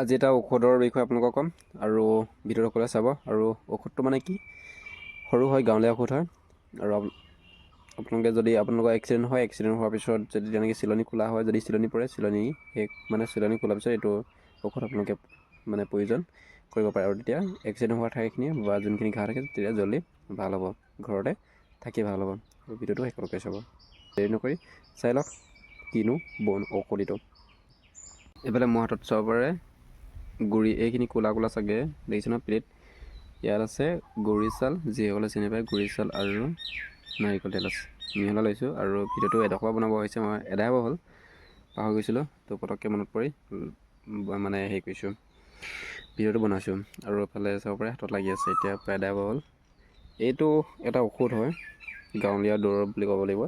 আজি এটা ঔষধৰ বিষয়ে আপোনালোকক ক'ম আৰু ভিডিঅ'টো সকলোৱে চাব। আৰু ঔষধটো মানে কি, সৰু হয়, গাঁৱলীয়া ঔষধ হয়। আৰু আপোনালোকে যদি আপোনালোকৰ এক্সিডেণ্ট হয়, এক্সিডেণ্ট হোৱাৰ পিছত যদি তেনেকৈ চিলনি খোলা হয়, যদি চিলনি পৰে, চিলনি চিলনি খোলাৰ পিছত এইটো ঔষধ আপোনালোকে মানে প্ৰয়োজন কৰিব পাৰে। আৰু তেতিয়া এক্সিডেণ্ট হোৱা ঠাইখিনি বা যোনখিনি ঘাঁ থাকে তেতিয়া জল্দি ভাল হ'ব, ঘৰতে থাকি ভাল হ'ব। আৰু ভিডিঅ'টো শেষলৈকে চাব। দেৰি নকৰি চাই লওক কিনো ঔষধ এইটো। এইফালে মোৰ হাতত চাব পাৰে গুৰি, এইখিনি ক'লা ক'লা চাগে দেখিছে ন প্লেট। ইয়াত আছে গুৰি চাল, যিসকলে চিনি পায় গুৰি চাল আৰু নাৰিকল তেল আছে। মিহলাই লৈছোঁ আৰু ভিডিঅ'টো এডোখৰ বনাব হৈছে, মই এদাই হ'ব হ'ল, পাহৰি গৈছিলোঁ। তো পটককৈ মনত পৰি মানে হেৰি কৰিছোঁ, ভিডিঅ'টো বনাইছোঁ। আৰু এইফালে চাব পাৰে হাতত লাগি আছে, এতিয়া প্ৰায় এদাই হ'ব হ'ল। এইটো এটা ঔষধ হয়, গাঁৱলীয়া দৰৱ বুলি ক'ব লাগিব।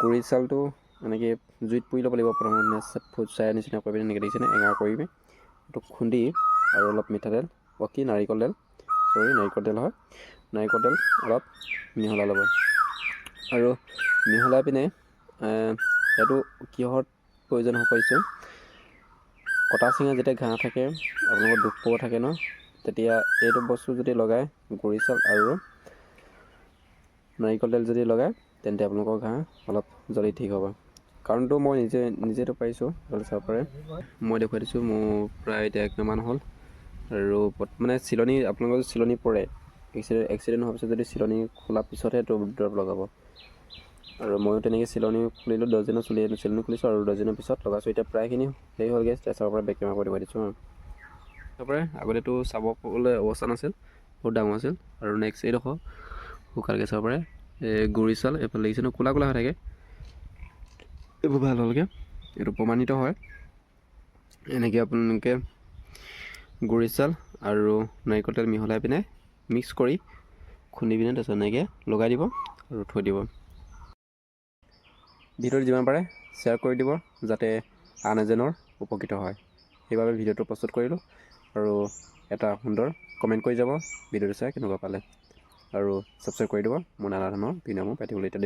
গুৰি চালটো এনেকৈ জুইত পুৰি ল'ব লাগিব প্ৰথমতে, ফুটছাই নিচিনা কৰি পিনে এনেকৈ দেখিছেনে, এঙাৰ কৰিবি এইটো খুন্দি, আৰু অলপ মিঠাতেল নাৰিকল তেল হয়, নাৰিকল তেল অলপ মিহলাই ল'ব। আৰু মিহলাই পিনে এইটো কিহত প্ৰয়োজন কৰিছোঁ, কটা চিঙা যেতিয়া ঘাঁহ থাকে, আপোনালোকৰ দুখ পোৱা থাকে ন, তেতিয়া এইটো বস্তু যদি লগায়, গুৰি চাল আৰু নাৰিকল তেল যদি লগায়, তেন্তে আপোনালোকৰ ঘাঁহ অলপ জল্দি ঠিক হ'ব। কাৰণটো মই নিজেতো পাৰিছোঁ, চাব পাৰে। মই দেখুৱাই দিছোঁ, মোৰ প্ৰায় এতিয়া 1 মাহমান হ'ল। আৰু মানে চিলনি, আপোনালোকৰ যদি চিলনি পৰে, এক্সিডেণ্ট হোৱাৰ পিছত যদি চিলনি খোলাৰ পিছতহে দৰৱ লগাব। আৰু ময়ো তেনেকৈ চিলনি খুলিলোঁ, 10 দিনৰ চিলনি খুলিছোঁ আৰু 10 দিনৰ পিছত লগাইছোঁ। এতিয়া প্ৰায়খিনি হেৰি হ'লগৈ, চাব পৰা বেক কেমেৰা কৰি দেখুৱাই দিছোঁ। চাব পাৰে আগতেতো চাবলৈ অৱস্থা নাছিল, বহুত ডাঙৰ আছিল। আৰু নেক্সট এইডোখৰ শুকালকৈ চাব পাৰে, গুৰি চাল এইফালে দেখিছে ন, ক'লা ক'লা হৈ থাকে, এইবোৰ ভাল হ'লগৈ। এইটো প্ৰমাণিত হয়। এনেকৈ আপোনালোকে গুৰি চাল আৰু নাৰিকল তেল মিহলাই পিনে মিক্স কৰি খুন্দি পিনে তাৰপিছত এনেকৈ লগাই দিব আৰু থৈ দিব। ভিডিঅ'টো যিমান পাৰে শ্বেয়াৰ কৰি দিব, যাতে আন এজনৰ উপকৃত হয়। সেইবাবে ভিডিঅ'টো প্ৰস্তুত কৰিলোঁ। আৰু এটা সুন্দৰ কমেণ্ট কৰি যাব ভিডিঅ'টো চাই কেনেকুৱা পালে, আৰু ছাবস্ক্ৰাইব কৰি দিব মোৰ নানা ধৰণৰ ভিডিঅ'বোৰ পাই থাকিবলৈ।